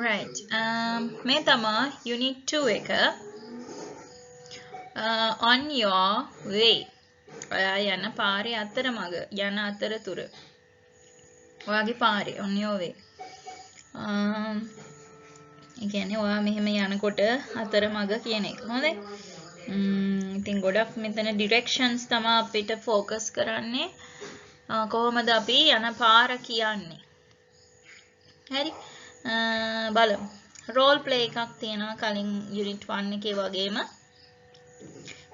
Right. මේ තමා unit 2 එක on your way. ඔයා යන පාරේ අතරමඟ යන අතරතුර. ඔයාගේ පාරේ on your way. ඒ කියන්නේ ඔයා මෙහෙම යනකොට අතරමඟ කියන එක. හොඳයි. ඉතින් ගොඩක් මෙතන directions තමයි අපිට focus කරන්නේ. කොහොමද අපි යන පාර කියන්නේ. හරි. බලමු. role play එකක් තියෙනවා කලින් unit 1 එකේ වගේම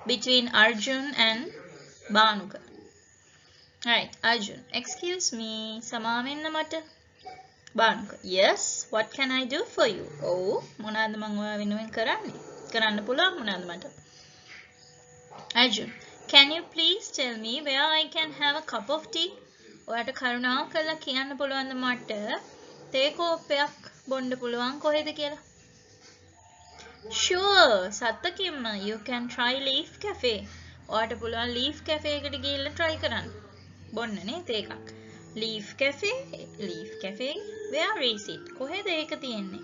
between Arjun and Bhanuka. Right, Arjun. Excuse me. සමාවෙන්න මට. Bhanuka. Yes, what can I do for you? Oh, මොනවාද මම ඔයා වෙනුවෙන් කරන්නේ? කරන්න පුළුවන් මොනවාද මට? Arjun. Can you please tell me where I can have a cup of tea? ඔයාට කරුණාව කරලා කියන්න පුළුවන්ද මට තේ කෝප්පයක් බොන්න පුළුවන් කොහෙද කියලා? Sure, සත්තකින්ම you can try Leaf Cafe. ඔයාට පුළුවන් Leaf Cafe එකට ගිහිල්ලා try කරන්න. බොන්න නේ තේ එකක්. Leaf Cafe, where is it? කොහෙද ඒක තියෙන්නේ?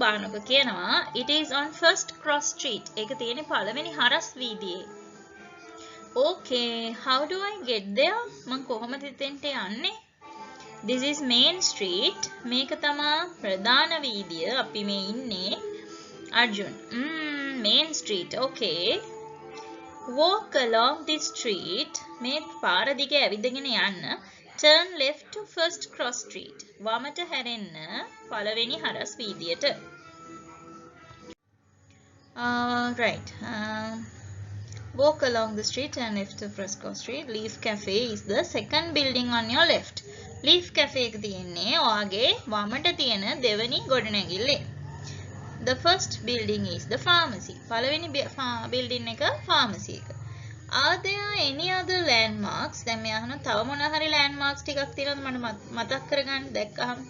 බානුක කියනවා it is on First Cross Street. ඒක තියෙන්නේ පළවෙනි හරස් වීදියේ. Okay, how do I get there? මං කොහොමද එතෙන්ට යන්නේ? This is Main Street. මේක තමා ප්‍රධාන වීදිය. අපි මේ ඉන්නේ. Arjun. Main Street. Okay. Walk along this street. මේ පාර දිගේ ඇවිදගෙන යන්න. Turn left to First Cross Street. වමට හැරෙන්න පළවෙනි හරස් වීදියට. Right. Walk along the street and left to First Cross Street. Leaf Cafe is the second building on your left. Leaf Cafe එක තියෙන්නේ ඔයාගේ වමට තියෙන දෙවෙනි ගොඩනැගිල්ලේ. The first building is the pharmacy. පළවෙනි building එක pharmacy එක. Are there any other landmarks? දැන් මේ අහන තව මොන හරි landmarks ටිකක් තියෙනවද මට මතක් කරගන්න දැක්කහම?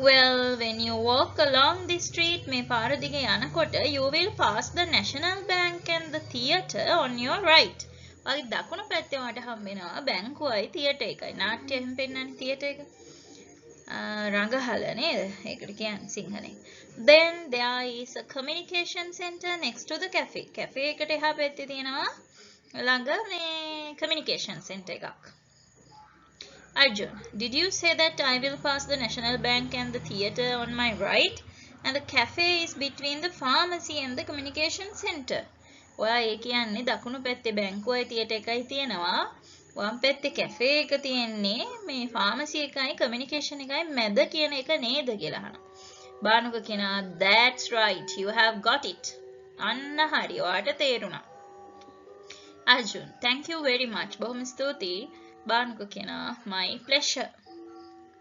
Well, when you walk along this street මේ පාර දිගේ යනකොට you will pass the National Bank and the theatre on your right. ඔයාගේ දකුණු පැත්තේ ඔයාට හම්බ වෙනවා බැංකුවයි තියටර් එකයි. නාට්‍යයෙන් පෙන්නන්නේ තියටර් එක. රංගහල නේද? ඒකට කියන්නේ සිංහලෙන්. Then there is a communication center next to the cafe. cafe එකට එහා පැත්තේ තියෙනවා ළඟ මේ communication center එකක්. Arjun, did you say that I will pass the National Bank and the theatre on my right? And the cafe is between the pharmacy and the communication center. ඔයා ඒ කියන්නේ දකුණු පැත්තේ බැංකුවයි තියටර් එකයි තියෙනවා. වම් පැත්තේ cafe එක තියෙන්නේ මේ ෆාමසි එකයි කමියුනිකේෂන් එකයි මැද කියන එක නේද කියලා අහනවා. බානුක කියනවා that's right, you have got it. අන්න හරි. ඔයාට තේරුණා. Arjun, thank you very much. බොහොම ස්තුතියි. බානුක කියනවා my pleasure.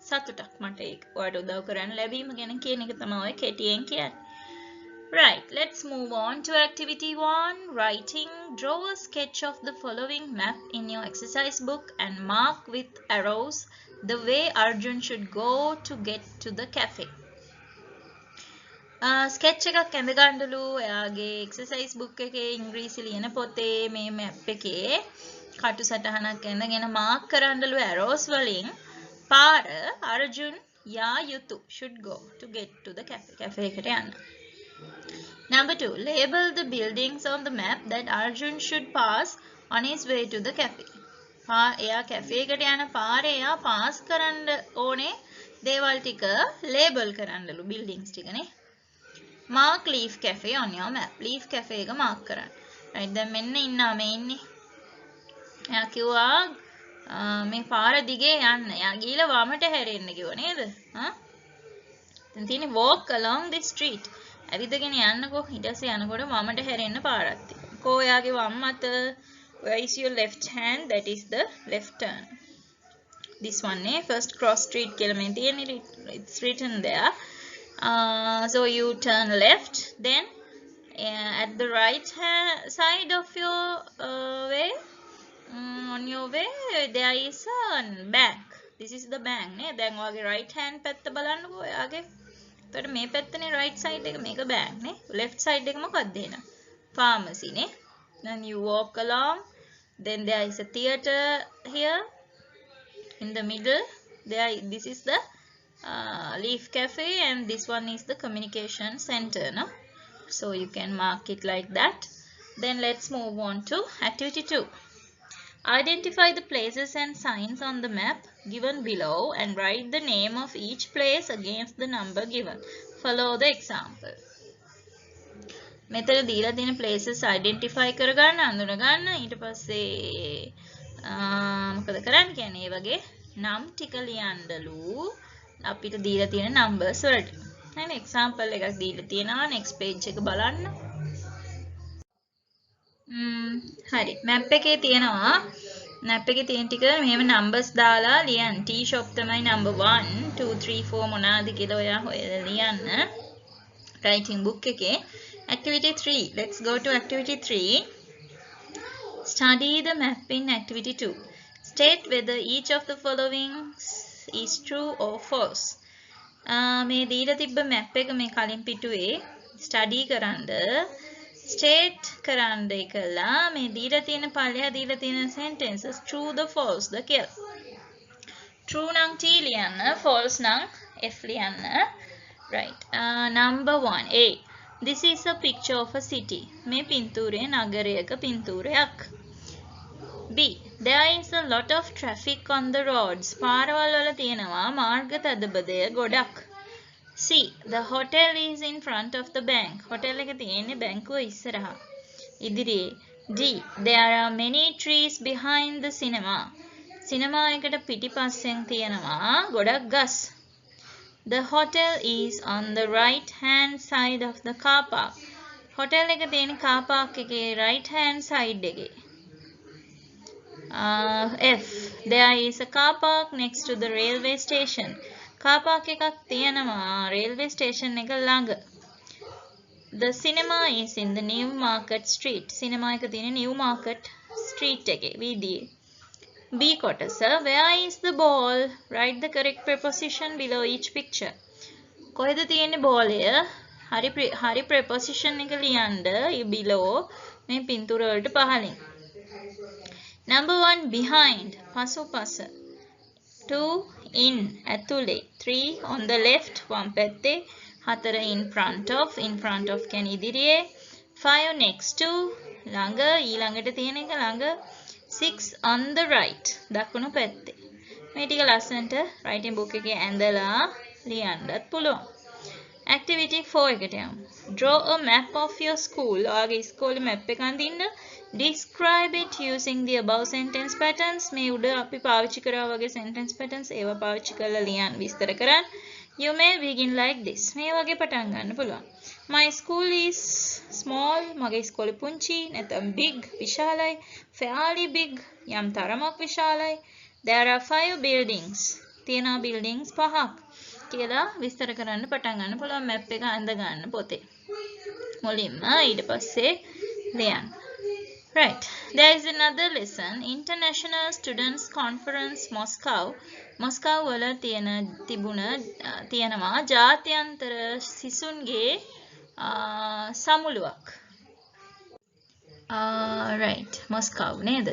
සතුටක් මට ඒක. ඔයාට උදව් කරන්න ලැබීම ගැන කියන එක තමයි ඔය කෙටියෙන් කියන්නේ. Right, let's move on to activity 1. Writing. Draw a sketch of the following map in your exercise book and mark with arrows the way Arjun should go to get to the cafe. Sketch එකක් ඇඳ ගන්නලු එයාගේ exercise book එකේ ඉංග්‍රීසි ලියන පොතේ මේ map එකේ කටු සටහනක් ඇඳගෙන mark කරන්නලු arrows වලින් පාර Arjun යා යුතු should go to get to the cafe. cafe එකට යන්න. Number 2. Label the buildings on the map that Arjun should pass on his way to the cafe. එයා cafe එකට යන පාරේ එයා pass කරන්න ඕනේ දේවල් ටික label කරන්නලු buildings ටිකනේ. Mark Leaf Cafe on your map. Leaf Cafe එක mark කරන්න. right දැන් මෙන්න ඉන්නවා මේ ඉන්නේ. එයා කිව්වා මේ පාර දිගේ යන්න. එයා ගිහලා වමට හැරෙන්න කිව්වා නේද? දැන් තියෙන්නේ walk along this street. ඇවිදගෙන යන්නකෝ ඊට පස්සේ යනකොට වමට හැරෙන්න පාරක් තියෙනවා. කෝ එයාගේ වම් අත where is your left hand? That is the left turn. This one First Cross Street කියලා මේ තියෙන්නේ. It's written there. So you turn left, then at the right side of your way, on your way there is a bank. This is the bank නේ. දැන් ඔයාගේ right hand පැත්ත බලන්නකෝ ඔයාගේ. එතකොට මේ පැත්තනේ right side එක මේක bank නේ. left side එක මොකක්ද එහෙනම්? Pharmacy නේ. Then you walk along, then there is a theatre here in the middle. This is the Leaf Cafe, and this one is the communication center, no? So you can mark it like that. Then let's move on to activity 2. Identify the places and signs on the map given below and write the name of each place against the number given. Follow the example. මෙතන දීලා තියෙන places identify කරගන්න අඳුනගන්න ඊට පස්සේ මොකද කරන්න කියන්නේ ඒ වගේ නම් ටික ලියන්නලු අපිට දීලා තියෙන numbers වලට. හරි example එකක් දීලා තියෙනවා next page එක බලන්න. හරි map එකේ තියෙනවා map එකේ තියෙන ටික මෙහෙම numbers දාලා ලියන්න. tea shop තමයි number 1 2 3 4 මොනවාද කියලා ඔයා හොයලා ලියන්න. writing book එකේ Activity 3. Let's go to activity 3. Study the map in activity 2. State whether each of the following is true or false. මේ දීලා තිබ්බ map එක මේ කලින් පිටුවේ study කරන්න state කරන්න එකලා මේ දීලා තියෙන පළයා දීලා තියෙන sentences true the false ද කියලා. True නම් T ලියන්න, false නම් F ලියන්න. Right. Number 1 A. This is a picture of a city. මේ පින්තූරය නගරයක පින්තූරයක්. B. There is a lot of traffic on the roads. පාරවල් වල තියෙනවා මාර්ග තදබදය ගොඩක්. C. The hotel is in front of the bank. hotel එක තියෙන්නේ බැංකුව ඉස්සරහා. ඉදිරියේ. D. There are many trees behind the cinema. සිනමා එකට පිටිපස්සෙන් තියෙනවා ගොඩක් ගස්. The hotel is on the right hand side of the car park. Hotel එක තියෙන car park එකේ right hand side එකේ. F. There is a car park next to the railway station. car park එකක් තියෙනවා railway station එක ළඟ. The cinema is in the New Market Street. cinema එක තියෙන New Market Street එකේ වීදියේ. B කොටස. Where is the ball? Write the correct preposition below each picture. කොහෙද තියෙන්නේ බෝලය? හරි preposition එක ලියන්න below මේ පින්තූර වලට පහලින්. Number 1 behind පසුපස. 2 in ඇතුලේ. 3 on the left වම් පැත්තේ. 4 in front of කියන්නේ ඉදිරියේ. 5 next to ළඟ ඊළඟට තියෙන එක ළඟ. 6 on the right දකුණු පැත්තේ. මේ ටික ලස්සනට writing book එකේ ඇඳලා ලියන්නත් පුළුවන්. Activity 4 එකට යමු. Draw a map of your school. ඔයාගේ ඉස්කෝලේ map එක අඳින්න. Describe it using the above sentence patterns. මේ උඩ අපි පාවිච්චි කරා වගේ sentence patterns ඒවා පාවිච්චි කරලා ලියන්න විස්තර කරන්න. You may begin like this. මේ වගේ පටන් ගන්න පුළුවන්. My school is small. මගේ ඉස්කෝලේ පුංචි නැත්නම් big විශාලයි. Fairly big යම් තරමක් විශාලයි. There are 5 buildings. තියෙනවා buildings 5ක් කියලා විස්තර කරන්න පටන් ගන්න පුළුවන් map එක අඳ ගන්න පොතේ. මුලින්ම ඊට පස්සේ ලියන්න. Right. There is another lesson. International Students Conference Moscow. Moscow වල තියෙනවා ජාත්‍යන්තර සිසුන්ගේ සමුළුවක්. Right. Moscow නේද?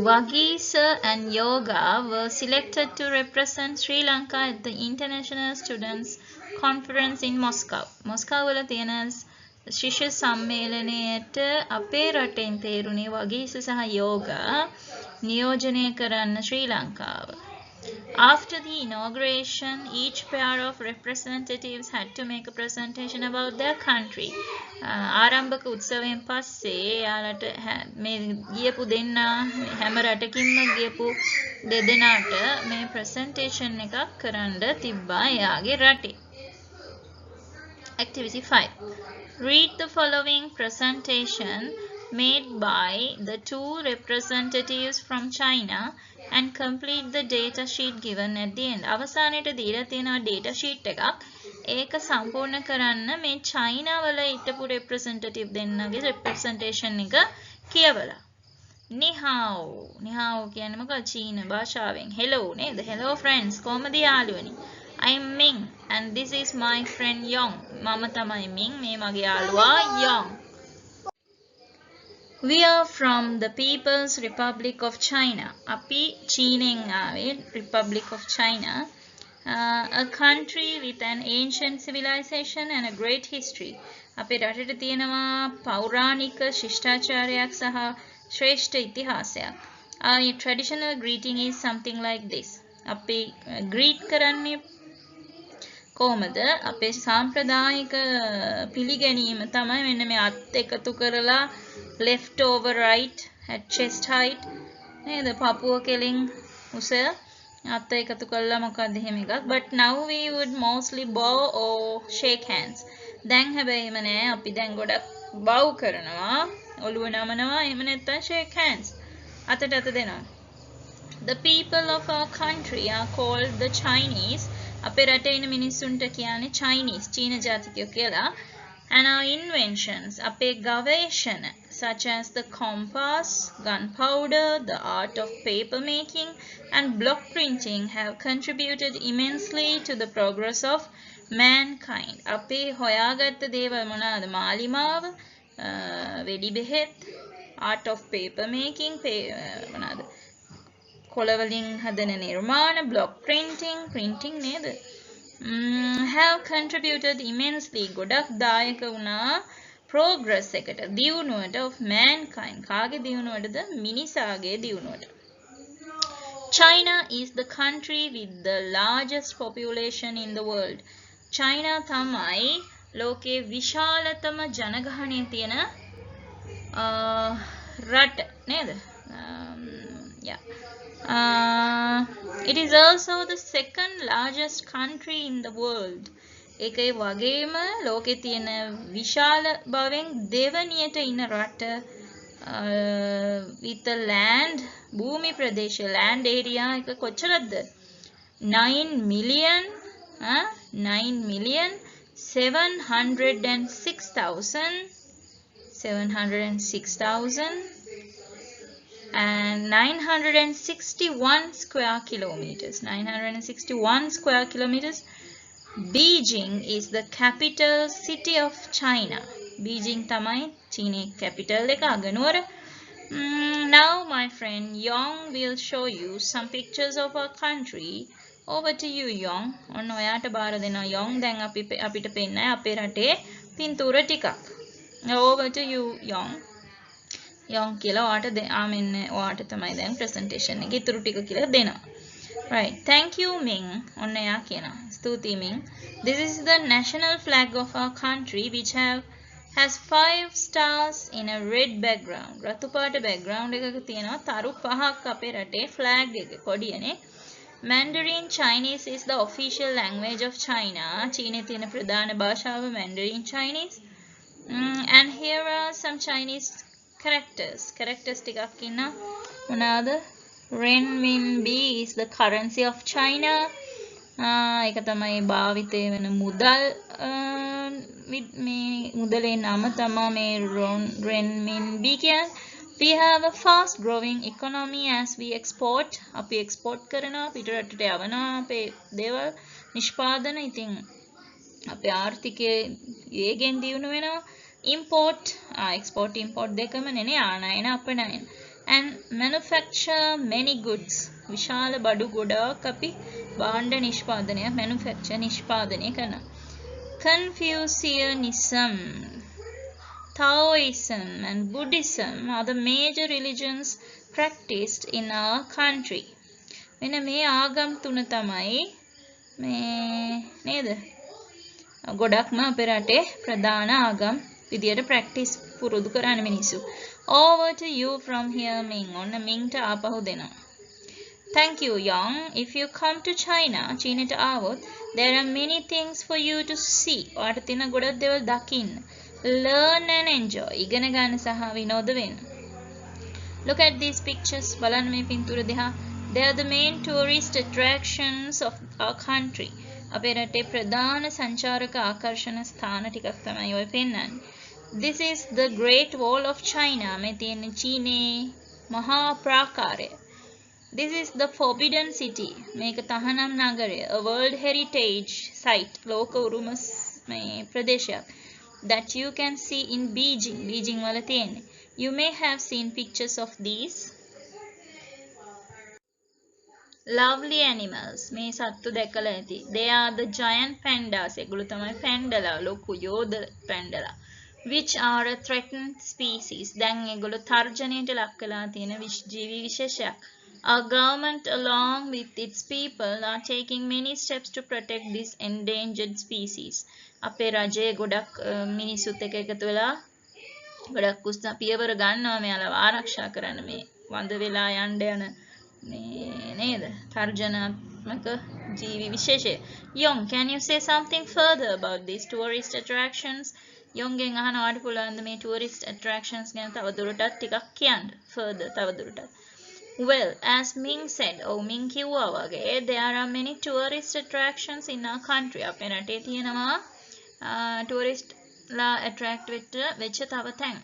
Wagisa and Yoga were selected to represent Sri Lanka at the International Students Conference in Moscow. Moscow වල තියෙන ශිෂ්‍ය සම්මේලනයේට අපේ රටෙන් තේරුණේ වගීස සහ යෝගා නියෝජනය කරන්න ශ්‍රී ලංකාව. After the inauguration, each pair of representatives had to make a presentation about their country. ආරම්භක උත්සවයෙන් පස්සේ යාලට මේ ගියපු දෙන්නා හැම රටකින්ම ගියපු දෙදෙනාට මේ presentation එකක් කරන්න තිබ්බා එයාගේ රටේ. Activity 5. Read the following presentation made by the 2 representatives from China and complete the data sheet given at the end. අවසානයේට දීලා තියෙනවා data sheet එකක්. ඒක සම්පූර්ණ කරන්න මේ චයිනා වල හිටපු representative දෙන්නගේ representation එක කියවලා. නිහාව්. නිහාව් කියන්නේ මොකක්ද? චීන භාෂාවෙන්. hello නේද? hello friends. කොහමද යාළුවනි? I'm Ming and this is my friend Yong. මම තමයි Ming. මේ මගේ යාළුවා Yong. We are from the People's Republic of China. අපි චීනෙන් ආවේ Republic of China. A country with an ancient civilization and a great history. අපේ රටට තියෙනවා පෞරාණික ශිෂ්ටාචාරයක් සහ ශ්‍රේෂ්ඨ ඉතිහාසයක්. Our traditional greeting is something like this. අපි greet කරන්නේ කොහොමද? අපේ සාම්ප්‍රදායික පිළිගැනීම තමයි මෙන්න මේ අත් එකතු කරලා left over right at chest height නේද? පපුව කෙලින් උස අත් එකතු කරලා මොකක්ද එහෙම එකක්. But now we would mostly bow or shake hands. දැන් හැබැයි එහෙම නෑ. අපි දැන් ගොඩක් bow කරනවා, ඔළුව නමනවා, එහෙම නැත්නම් shake hands. අතට අත දෙනවා. The people of our country are called the Chinese. අපේ රටේ ඉන්න මිනිස්සුන්ට කියන්නේ Chinese, චීන ජාතිකයෝ කියලා. And our inventions, අපේ ගවේෂණ, such as the compass, gunpowder, the art of paper making, and block printing have contributed immensely to the progress of mankind. අපේ හොයාගත්ත දේවල් මොනවාද? මාලිමාව, වෙඩි බෙහෙත්, art of paper making, මොනවාද? කොළවලින් හදන නිර්මාණ, block printing නේද? Have contributed immensely. ගොඩක් දායක වුණා progress එකට, දියුණුවට of mankind. කාගේ දියුණුවටද? මිනිසාගේ දියුණුවට. China is the country with the largest population in the world. China තමයි ලෝකේ විශාලතම ජනගහනය තියෙන රට නේද? Yeah. It is also the second largest country in the world. ඒකේ වගේම ලෝකේ තියෙන විශාල බවෙන් දෙවනියට ඉන්න රට with the land භූමි ප්‍රදේශ land area එක කොච්චරද? 9,706,000 and 961 square kilometers. 961 square kilometers. Beijing is the capital city of China. Beijing තමයි චීනයේ capital එක අගනුවර. Now my friend Yong will show you some pictures of our country. Over to you Yong. ඔන්න ඔයාට බාර දෙනවා Yong. දැන් අපිට පෙන්නයි අපේ රටේ පින්තූර ටිකක්. Over to you Yong. Yong කියලා ඔයාට තමයි දැන් presentation එකේ ඉතුරු ටික කියලා දෙනවා. Right. Thank you Ming. ඔන්න එයා කියනවා. ස්තුතියි Ming. This is the national flag of our country which has 5 stars in a red background. රතු පාට background එකක තියෙනවා තරු පහක් අපේ රටේ flag එක කොඩියනේ. Mandarin Chinese is the official language of China. චීනයේ තියෙන ප්‍රධාන භාෂාව Mandarin Chinese. And here are some Chinese characters ටිකක් ඉන්නවා. මොනවාද? Renminbi is the currency of China. ඒක තමයි භාවිතය වෙන මුදල්. මේ මුදලේ නම තමයි මේ Renminbi කියන්නේ. We have a fast growing economy as we export. අපි export කරනවා පිට රටට යවනවා අපේ දේවල් නිෂ්පාදන. ඉතින් අපේ ආර්ථිකය වේගෙන් දියුණු වෙනවා. export import දෙකම නේ ආනයන අපනයන. And manufacture many goods. විශාල බඩු ගොඩක් අපි භාණ්ඩ නිෂ්පාදනය නිෂ්පාදනය කරනවා. Confucianism, Taoism and Buddhism are the major religions practiced in our country. මෙන්න මේ ආගම් තුන තමයි මේ නේද? ගොඩක්ම අපේ රටේ ප්‍රධාන ආගම් විදියට practice පුරුදු කරන මිනිස්සු. Over to you from here Ming. ඔන්න Mingට ආපහු දෙනවා. Thank you Yang. If you come to China, චීනට ආවොත් there are many things for you to see. ඔයාට තියෙන ගොඩක් දේවල් දකින්න. Learn and enjoy. ඉගෙන ගන්න සහ විනෝද වෙන්න. Look at these pictures. බලන්න මේ පින්තූර දිහා. They are the main tourist attractions of our country. අපේ රටේ ප්‍රධාන සංචාරක ආකර්ෂණ ස්ථාන ටිකක් තමයි ඔය පෙන්වන්නේ. This is the Great Wall of China. මේ තියෙන චීනයේ මහා ප්‍රාකාරය. This is the Forbidden City. මේක තහනම් නගරය. A World Heritage Site. ලෝක උරුම මේ ප්‍රදේශයක්. That you can see in Beijing. Beijing වල තියෙන්නේ. You may have seen pictures of these. Lovely animals. මේ සත්තු දැකලා ඇති. They are the giant pandas. ඒගොල්ලෝ තමයි පැන්ඩලා. ලොකු යෝධ පැන්ඩලා. Which are a threatened species. දැන් ඒගොල්ලෝ තර්ජනයට ලක් වෙලා තියෙන ජීවි විශේෂයක්. Our government along with its people are taking many steps to protect this endangered species. අපේ රජයේ ගොඩක් මිනිස්සුත් එක්ක එකතු වෙලා ගොඩක් උත්සාහ පියවර ගන්නවා මෙයාලව ආරක්ෂා කරන්න මේ වඳ වෙලා යන්න යන මේ නේද තර්ජනාත්මක ජීවි විශේෂය. Young, can you say something further about these tourist attractions? යොන්ගෙන් අහනවාට පුළුවන්ද මේ tourist attractions ගැන තවදුරටත් ටිකක් කියන්න further තවදුරටත්. Well, as Ming said, Ming කිව්වා වගේ, there are many tourist attractions in our country. අපේ රටේ තියෙනවා tourist ලා attract වෙච්ච තව තැන්.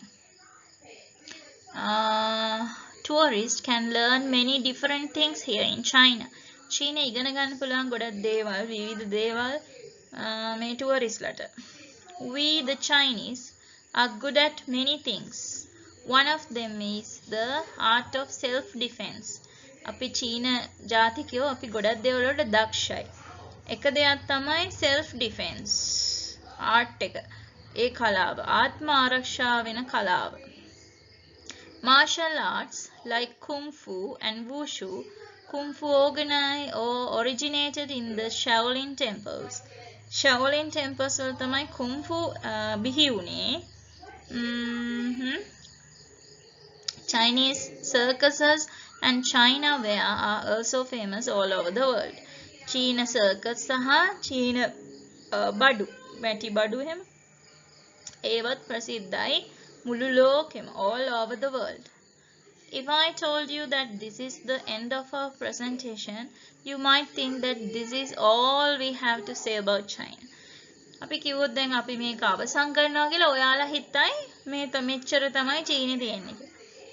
Tourists can learn many different things here in China. චීනයේ ඉගෙන ගන්න පුළුවන් ගොඩක් දේවල්, විවිධ දේවල් මේ tourist ලට. We the Chinese are good at many things. One of them is the art of self-defense. අපි චීන ජාතිකයෝ අපි ගොඩක් දේවල් වලට දක්ෂයි. එක දෙයක් තමයි self-defense. art එක. ඒ කලාව. ආත්ම ආරක්ෂා වෙන කලාව. Martial arts like Kung Fu and Wushu. Kung Fu originated in the Shaolin temples. Shaolin temples වල තමයි Kung Fu බිහි වුණේ. Chinese circuses and China wear are also famous all over the world. China circus සහ China බඩු මැටි බඩු එහෙම ඒවත් ප්‍රසිද්ධයි මුළු ලෝකෙම all over the world. If I told you that this is the end of our presentation, you might think that this is all we have to say about China. අපි කිව්වොත් දැන් අපි මේක අවසන් කරනවා කියලා ඔයාලා හිතයි මේ මෙච්චර තමයි චීනේ තියෙන්නේ.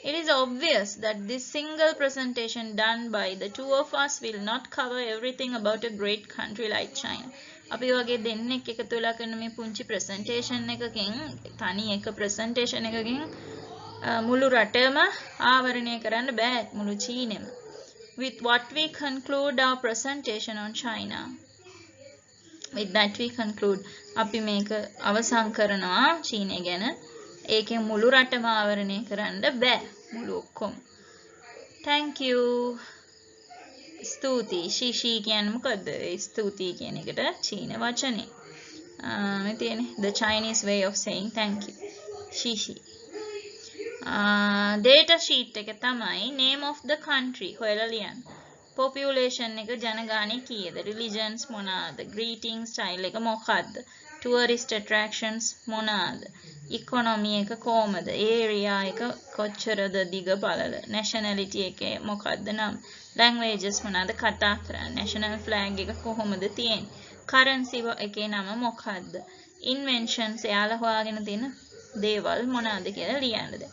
It is obvious that this single presentation done by the two of us will not cover everything about a great country like China. අපි වගේ දෙන්නෙක් එකතු වෙලා කරන මේ පුංචි presentation එකකින් තනි එක presentation එකකින් මුළු රටම ආවරණය කරන්න බෑ මුළු චීනෙම. With what we conclude our presentation on China. With that we conclude අපි මේක අවසන් කරනවා චීනය ගැන. ඒකෙන් මුළු රටම ආවරණය කරන්න බෑ මුළු ඔක්කොම. Thank you. ස්තුතියි. ශීෂී කියන්නේ මොකද්ද? ස්තුතියි කියන එකට චීන වචනේ. මේ තියෙන්නේ the Chinese way of saying thank you. ශීෂී. data sheet එක තමයි name of the country හොයලා ලියන්න. population එක ජනගහනය කීයද? religions මොනවාද? greeting style එක මොකක්ද? tourist attractions මොනවාද? economy එක කොහමද? area එක කොච්චරද දිග පළල? nationality එක මොකක්ද නම්? languages මොනවාද කතා කරන්නේ? national flag එක කොහොමද තියෙන්නේ? currency එකේ නම මොකක්ද? inventions එයාලා හොයාගෙන තියෙන දේවල් මොනවාද කියලා ලියන්නද?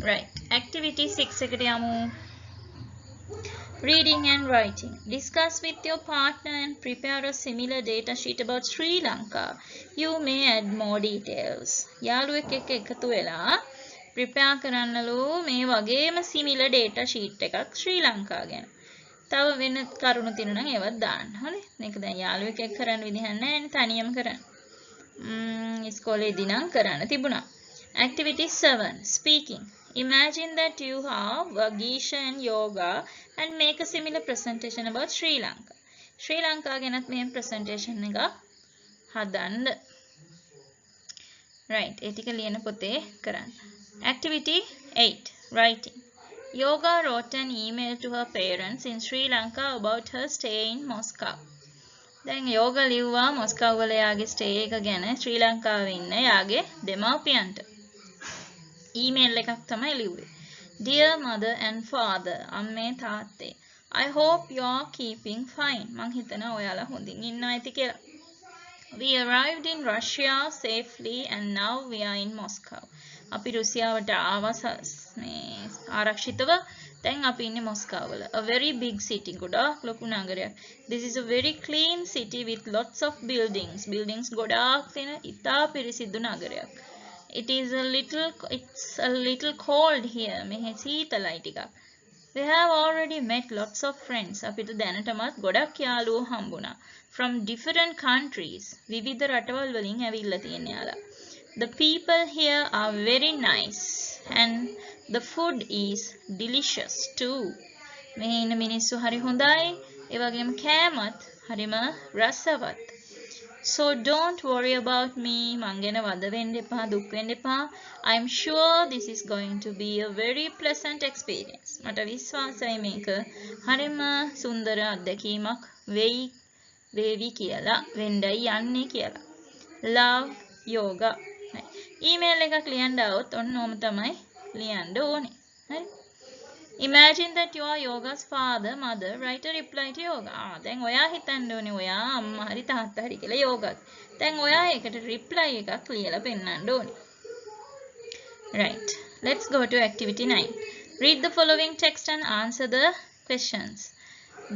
right. activity 6 එකට යමු. Reading and writing. Discuss with your partner and prepare a similar data sheet about Sri Lanka. You may add more details. යාළුවෙක් එක්ක එකතු වෙලා prepare කරන්නලු මේ වගේම similar data sheet එකක් ශ්‍රී ලංකා ගැන. තව වෙන කරුණු තියෙනවා නම් ඒවත් දාන්න. හරි? මේක දැන් යාළුවෙක් එක්ක කරන්න විදිහක් නැහැ නේ තනියම කරන්න. ඉස්කෝලේදී නම් කරන්න තිබුණා. Activity 7. Speaking. Imagine that you have Vagisha and Yoga and make a similar presentation about Sri Lanka. Sri Lanka ගැනත් මේ presentation එක හදන්න. Right. ඒ ටික ලියන පොතේ කරන්න. Activity 8. Writing. Yoga wrote an email to her parents in Sri Lanka about her stay in Moscow. දැන් යෝගා ලිව්වා මොස්කව් වල යාගේ ස්ටේ එක ගැන ශ්‍රී ලංකාවේ ඉන්න යාගේ දෙමව්පියන්ට. ඊමේල් එකක් තමයි ලිව්වේ. Dear mother and father, අම්මේ තාත්තේ. I hope you are keeping fine. මං හිතනවා ඔයාලා හොඳින් ඉන්නවා ඇති කියලා. We arrived in Russia safely and now we are in Moscow. අපි රුසියාවට ආවා මේ ආරක්ෂිතව. දැන් අපි ඉන්නේ මොස්කව් වල. A very big city. ගොඩාක් ලොකු නගරයක්. This is a very clean city with lots of buildings. Buildings ගොඩාක් තියෙන ඉතා පිරිසිදු නගරයක්. It's a little cold here. මෙහි සීතලයි ටිකක්. We have already met lots of friends. අපිට දැනටමත් ගොඩක් යාළුවෝ හම්බුණා. From different countries. විවිධ රටවල් වලින් ඇවිල්ලා තියෙන යාලා. The people here are very nice and the food is delicious too. මෙහි ඉන්න මිනිස්සු හරි හොඳයි. ඒ වගේම කෑමත් හරිම රසවත්. So don't worry about me. මං ගැන වද වෙන්න එපා, දුක් වෙන්න එපා. I'm sure this is going to be a very pleasant experience. මට විශ්වාසයි මේක හරිම සුන්දර අත්දැකීමක් වේවි කියලා, වෙන්නයි යන්නේ කියලා. Love yoga. ඊමේල් එකක් ලියන්න આવොත් ඔන්න ඕම තමයි ලියන්න ඕනේ. හරි? Imagine that you are yoga's father, mother, write a reply to yoga. දැන් ඔයා හිතන්න ඕනේ ඔයා අම්මා හරි තාත්තා හරි කියලා යෝගාත්. දැන් ඔයා ඒකට reply එකක් ලියලා පෙන්නන්න ඕනේ. Right. Let's go to activity 9. Read the following text and answer the questions.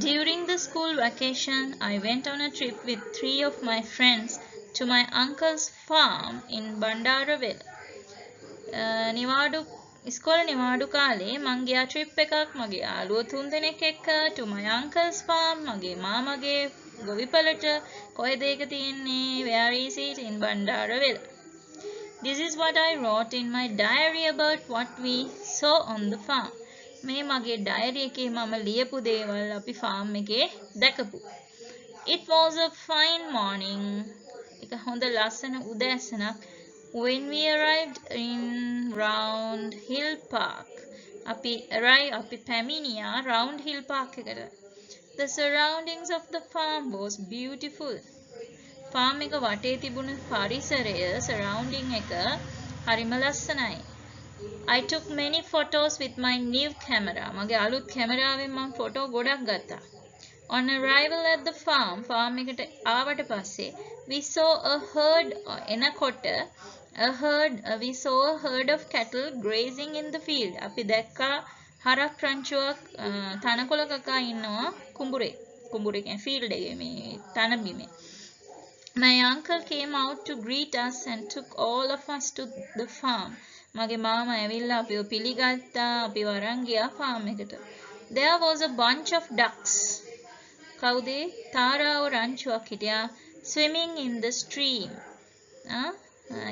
During the school vacation, I went on a trip with 3 of my friends to my uncle's farm in Bandaraville. ඉස්කෝල නිවාඩු කාලේ මං ගියා trip එකක් මගේ යාළුවෝ 3 දෙනෙක් එක්ක to my uncle's farm මගේ මාමගේ ගොවිපළට කොහෙද ඒක තියෙන්නේ where is it in Bandaraville. This is what I wrote in my diary about what we saw on the farm. මේ මගේ diary එකේ මම ලියපු දේවල් අපි farm එකේ දැකපු. It was a fine morning. එක හොඳ ලස්සන උදෑසනක්. When we arrived in Round Hill Park, අපි පැමිණියා Round Hill Park එකට. The surroundings of the farm was beautiful. farm එක වටේ තිබුණු පරිසරය surrounding එක හරිම ලස්සනයි. I took many photos with my new camera. මගේ අලුත් කැමරාවෙන් මම ෆොටෝ ගොඩක් ගත්තා. On arrival at the farm එකට ආවට පස්සේ we saw a herd we saw a herd of cattle grazing in the field. අපි දැක්කා හරක් රංචුවක් තනකොළ කකා ඉන්නවා කුඹුරේ කියන්නේ field එකේ මේ තන බිමේ. My uncle came out to greet us and took all of us to the farm. මගේ මාමා ඇවිල්ලා අපිව පිළිගත්තා අපිව අරන් ගියා farm එකට. There was a bunch of ducks. කවුද? තාරාව රංචුවක් හිටියා swimming in the stream.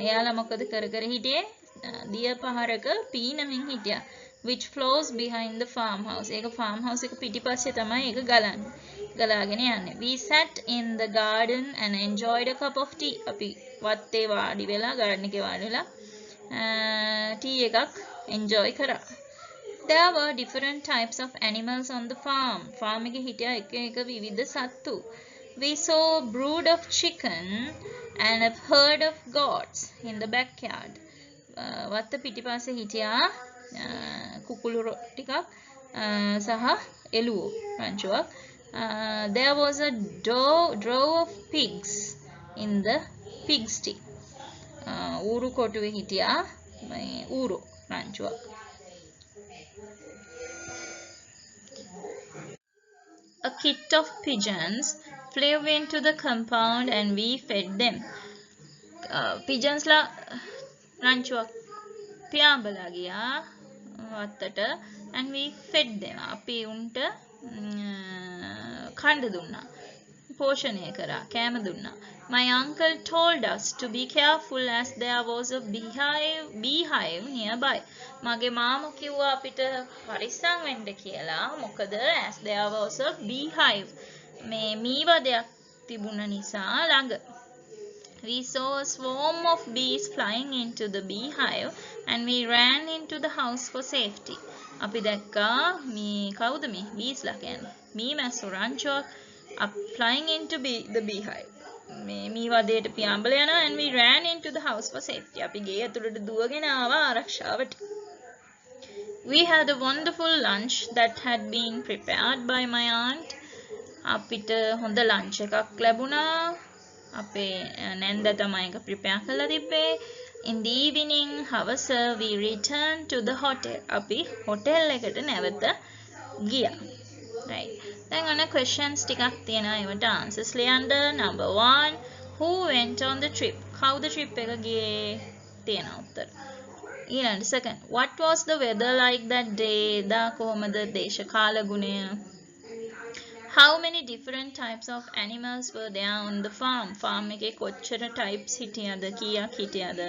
එයාලා මොකද කර හිටියේ? දිය පහරක පීනමින් හිටියා. Which flows behind the farmhouse. ඒක farmhouse එක පිටිපස්සේ තමයි ඒක ගලාගෙන යන්නේ. We sat in the garden and enjoyed a cup of tea. අපි වත්තේ වාඩි වෙලා garden එකේ වාඩි වෙලා tea එකක් enjoy කරා. There were different types of animals on the farm. farm එකේ හිටියා එක විවිධ සත්තු. We saw a brood of chicken and a herd of goats in the backyard. වත්ත පිටිපස්සේ හිටියා කුකුළු ටිකක් සහ එළුවෝ රංචුවක්. There was a drove of pigs in the pigsty. ඌරු කොටුවේ හිටියා ඌරු රංචුවක්. A kit of pigeons flew into the compound and we fed them. Pigeons la රංචුවක් පියාඹලා ගියා වත්තට and we fed them. අපි උන්ට කන්න දුන්නා. පෝෂණය කරා. කෑම දුන්නා. My uncle told us to be careful as there was a beehive nearby. මගේ මාමා කිව්වා අපිට පරිස්සම් වෙන්න කියලා. මොකද as there was a beehive. මේ මීවදයක් තිබුණ නිසා ළඟ. We saw a swarm of bees flying into the beehive and we ran into the house for safety. අපි දැක්කා මේ කවුද මේ bees ලා කියන්නේ? මී මැස්සෝ රංචුවක් flying into the beehive. මේ වදයට පියාඹලා යනවා and we ran into the house for safety. අපි ගේ ඇතුළට දුවගෙන ආවා ආරක්ෂාවට. We had a wonderful lunch that had been prepared by my aunt. අපිට හොඳ lunch එකක් ලැබුණා. අපේ නැන්ද තමයි ඒක prepare කරලා තිබ්බේ. In the evening, however, we returned to the hotel. අපි hotel එකට නැවත ගියා. Right. දැන් අන questions ටිකක් තියෙනවා ඒවට answers ලියන්න. Number 1, who went on the trip? කවුද trip එක ගියේ? තියෙනවා උත්තර. ඊළඟ second. What was the weather like that day? දා කොහොමද දේශ කාල ගුණය? How many different types of animals were there on the farm? Farm එකේ කොච්චර types හිටියද? කීයක් හිටියද?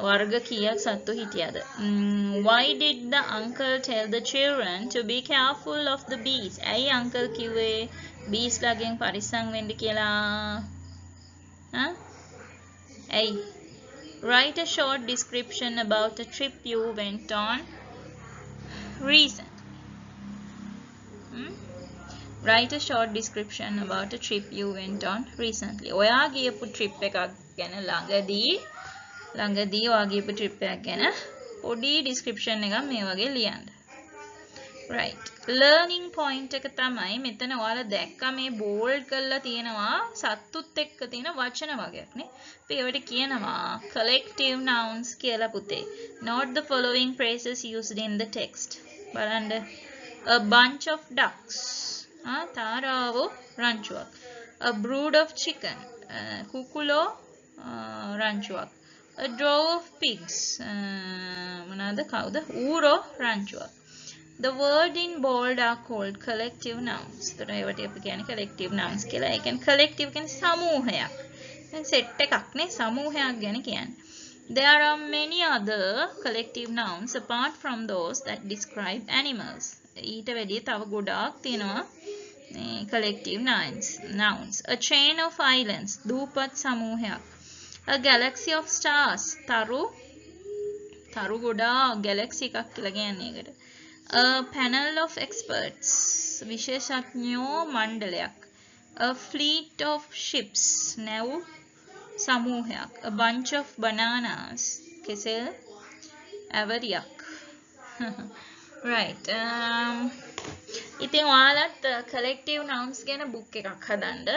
වර්ග කීයක් සත්තු හිටියද? Why did the uncle tell the children to be careful of the bees? ඇයි uncle කිව්වේ bees ලාගෙන් පරිස්සම් වෙන්න කියලා? ඇයි? Write a short description about a trip you went on recently. Write a short description about a trip you went on recently. ඔයා ගියපු trip එකක් ගැන ළඟදී ඔයා ගියපු trip එකක් ගැන පොඩි description එකක් මේ වගේ ලියන්න. Right. Learning point එක තමයි මෙතන ඔයාලා දැක්කා මේ bold කරලා තියෙනවා සත්තුත් එක්ක තියෙන වචන වගයක් නේ. අපි ඒවට කියනවා collective nouns කියලා පුතේ. Note the following phrases used in the text. බලන්න. A bunch of ducks. තාරාවෝ රංචුවක්. A brood of chicken. කුකුලෝ රංචුවක්. A drove of pigs. මොනවාද කවුද? ඌරෝ රංචුවක්. The word in bold are called collective nouns. ඒතර ඒවට අපි කියන්නේ collective nouns කියලා. ඒ කියන්නේ collective කියන්නේ සමූහයක්. දැන් set එකක් නේ සමූහයක් ගැන කියන්නේ. There are many other collective nouns apart from those that describe animals. ඊට වැඩිය තව ගොඩාක් තියෙනවා collective nouns. A chain of islands. දූපත් සමූහයක්. A galaxy of stars. තරු ගොඩාක් galaxy එකක් කියලා කියන්නේ ඒකට. A panel of experts. විශේෂඥයෝ මණ්ඩලයක්. A fleet of ships. නැව් සමූහයක්. A bunch of bananas. කෙසෙල් ඇවරියක්. Right. ඉතින් ඔයාලත් collective nouns ගැන book එකක් හදන්න.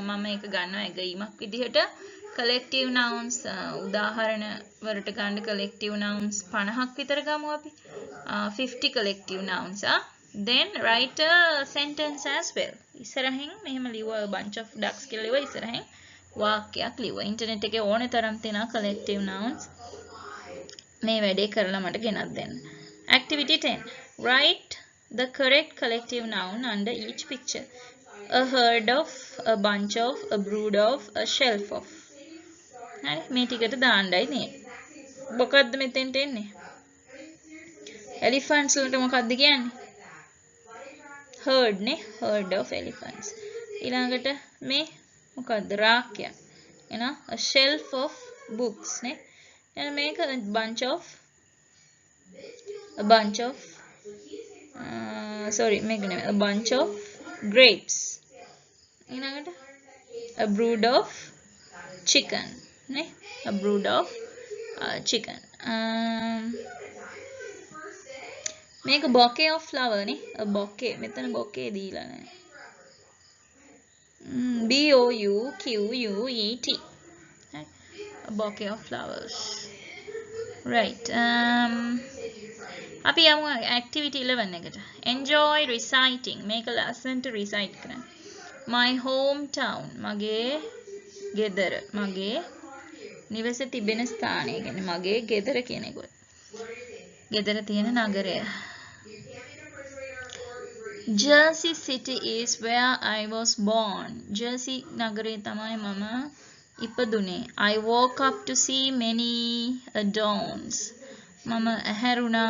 මම ඒක ගන්නවා ඇගීමක් විදිහට. collective nouns උදාහරණ වලට ගන්න collective nouns 50ක් විතර ගමු අපි. 50 collective nouns. Then write a sentence as well. ඉස්සරහින් මෙහෙම ලියුවා a bunch of ducks කියලා ලියුවා ඉස්සරහින් වාක්‍යයක් ලියුවා. ඉන්ටර්නෙට් එකේ ඕනේ තරම් තියෙනවා collective nouns. මේ වැඩේ කරලා මට ගෙනත් දෙන්න. Activity 10. Write the correct collective noun under each picture. A herd of, a bunch of, a brood of, a shelf of. හරි මේ ටිකට දාන්නයි නේ. මොකද්ද මෙතෙන්ට එන්නේ? elephants වලට මොකද්ද කියන්නේ? herd නේ. herd of elephants. ඊළඟට මේ මොකද්ද? රාක්කයක්. එනවා a shelf of books නේ. එහෙනම් මේක a bunch of a bunch of grapes. ඊළඟට a brood of chicken නේ. a brood of chicken. මේක bouquet of flower නේ. a bouquet. මෙතන bouquet දීලා නැහැ. BOUQUET. a bouquet of flowers. Right. අපි යමු activity 11 එකට. Enjoy reciting. මේක ලස්සනට recite කරන්න. My hometown. මගේ ගෙදර. මගේ නිවස තිබෙන ස්ථානය. කියන්නේ මගේ ගෙදර කියන එක. ගෙදර තියෙන නගරය. Jersey City is where I was born. Jersey නගරේ තමයි මම ඉපදුනේ. I woke up to see many dawns. මම ඇහැරුණා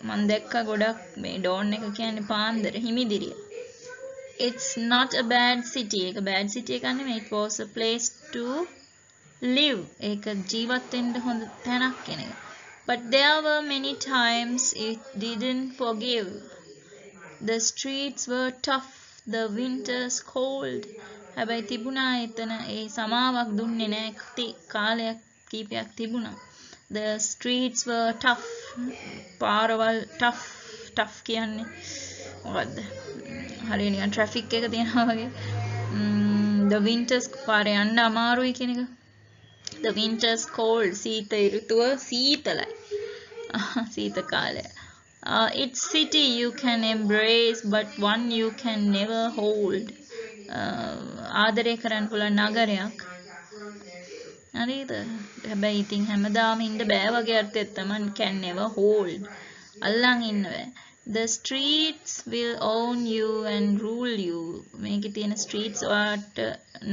මම දැක්කා ගොඩක් මේ dawn එක කියන්නේ පාන්දර හිමිදිරිය. It's not a bad city. ඒක bad city එකක් නෙමෙයි. It was a place to live. ඒක ජීවත් වෙන්න හොඳ තැනක් කියන එක. But there were many times it didn't forgive. The streets were tough. The winters cold. හැබැයි තිබුණා එතන ඒ සමාවක් දුන්නේ නැහැ. කාලයක් කීපයක් තිබුණා. The streets were tough. පාරවල් tough කියන්නේ මොකද්ද? හරිය නිකන් traffic එක තියෙනවා වගේ. The winters පාරේ යන්න අමාරුයි කියන එක. The winters cold. සීත ඍතුව සීතලයි. සීත කාලය. It's city you can embrace but one you can never hold. ආදරය කරන්න පුළුවන් නගරයක්. හරිද? හැබැයි ඉතින් හැමදාම ඉන්න බෑ වගේ අර්ථයක් තමයි can never hold. අල්ලන් ඉන්න බෑ. The streets will own you and rule you. මේකේ තියෙන streets ඔයාට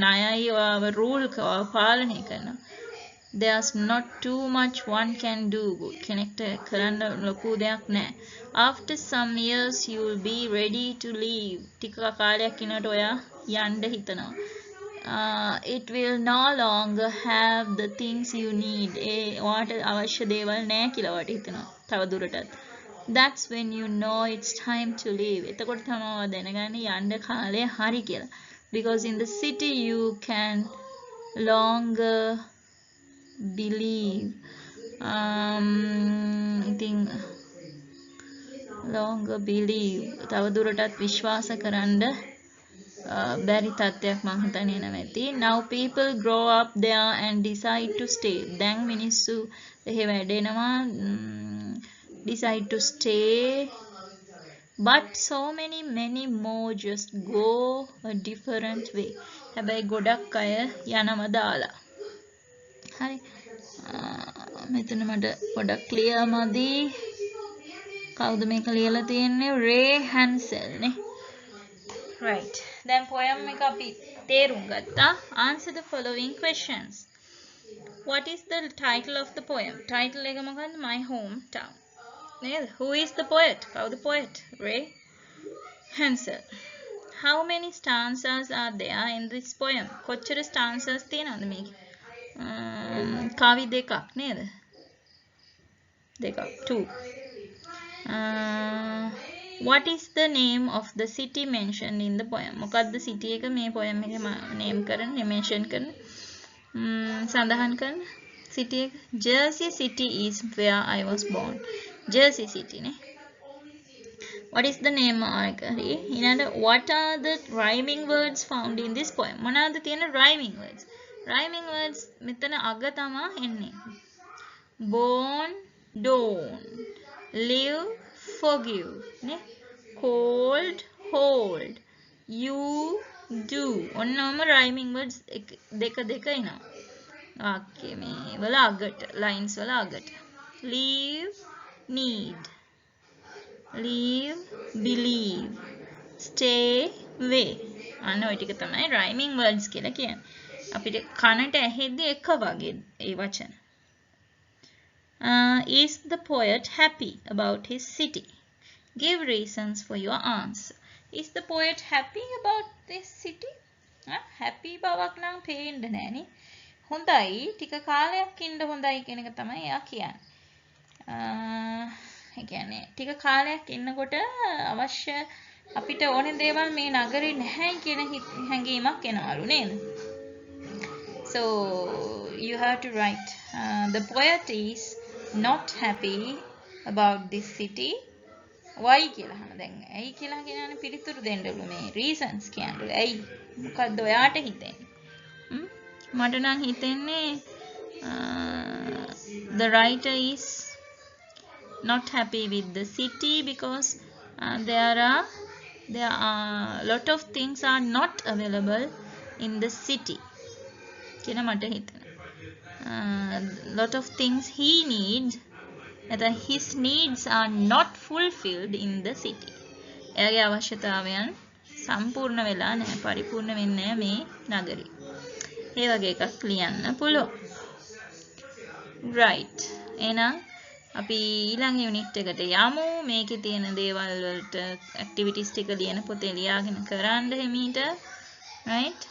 ණයයි ඔයාව rule පාලනය කරනවා. There's not too much one can do. කෙනෙක්ට කරන්න ලොකු දෙයක් නැහැ. After some years you will be ready to leave. ටික කාලයක් ඉන්නකොට ඔයා යන්න හිතනවා. It will no longer have the things you need. ඒ ඔයාට අවශ්‍ය දේවල් නැහැ කියලා ඔයාට හිතෙනවා. තව දුරටත්. That's when you know it's time to leave. එතකොට තමයි ඔයා දැනගන්නේ යන්න කාලය හරි කියලා. Because in the city you can longer believe. ඉතින් longer believe. තව දුරටත් විශ්වාස කරන්න බැරි තත්ත්වයක් මං හිතන්නේ නැමැති. Now people grow up there and decide to stay. දැන් මිනිස්සු එහෙ වැඩෙනවා decide to stay. But so many more just go a different way. හැබැයි ගොඩක් අය යනවා දාලා. හරි. මෙතන මට පොඩක් ක්ලියර් මදි. කවුද මේක ලියලා තියෙන්නේ? රේ හැන්සල් නේ. Right. Then poem එක අපි තේරුම් ගත්තා. Answer the following questions. What is the title of the poem? Title එක මොකක්ද? My hometown. නේද? Who is the poet? කවුද poet? Ray Hansel. How many stanzas are there in this poem? කොච්චර stanzas තියෙනවද මේකේ? කවි දෙකක් නේද? දෙකක්. 2. What is the name of the city mentioned in the poem? මොකක්ද city එක මේ poem එකේ name කරන්නේ mention කරන්නේ? සඳහන් කරන්නේ city එක. Jersey City is where I was born. Jersey City නේ. What is the name හරි. ඊළඟට what are the rhyming words found in this poem? මොනවාද තියෙන rhyming words? Rhyming words මෙතන අග තමයි එන්නේ. Born, don't, live, forgive නේ. Cold, hold, you, do. ඔන්නම rhyming words දෙක එනවා. වාක්‍ය මේ වල අගට lines වල අගට. Leave, need, leave, believe, stay, way. අන්න ඔය ටික තමයි rhyming words කියලා කියන්නේ. අපිට කනට ඇහෙද්දි එක වගේ ඒ වචන. Is the poet happy about his city? Give reasons for your answer. Is the poet happy about this city? Happy බවක් නම් පේන්න නෑනේ. හොඳයි ටික කාලයක් ඉන්න හොඳයි කියන එක තමයි එයා කියන්නේ. ඒ කියන්නේ ටික කාලයක් ඉන්නකොට අවශ්‍ය අපිට ඕනේ දේවල් මේ නගරේ නැහැ කියන හැඟීමක් එනවලු නේද? So you have to write the poet is not happy about this city. Why කියලා අහන දැන් ඇයි කියලා කියනනේ පිළිතුරු දෙන්නලු මේ reasons කියන්නේ. ඇයි මොකද්ද ඔයාට හිතෙන්නේ? මට නම් හිතෙන්නේ the writer is not happy with the city because there are lot of things are not available in the city. කියලා මට හිතෙනවා. Lot of things he needs that his needs are not fulfilled in the city. එයාගේ අවශ්‍යතාවයන් සම්පූර්ණ වෙලා නැහැ, පරිපූර්ණ වෙන්නේ නැහැ මේ නගරේ. ඒ වගේ එකක් ලියන්න පුළුවන්. right. එහෙනම් අපි ඊළඟ යුනිට් එකට යමු. මේකේ තියෙන දේවල් වලට ඇක්ටිවිටිස් ටික ලියන පොතේ ලියාගෙන කරන්න හිමීට. right.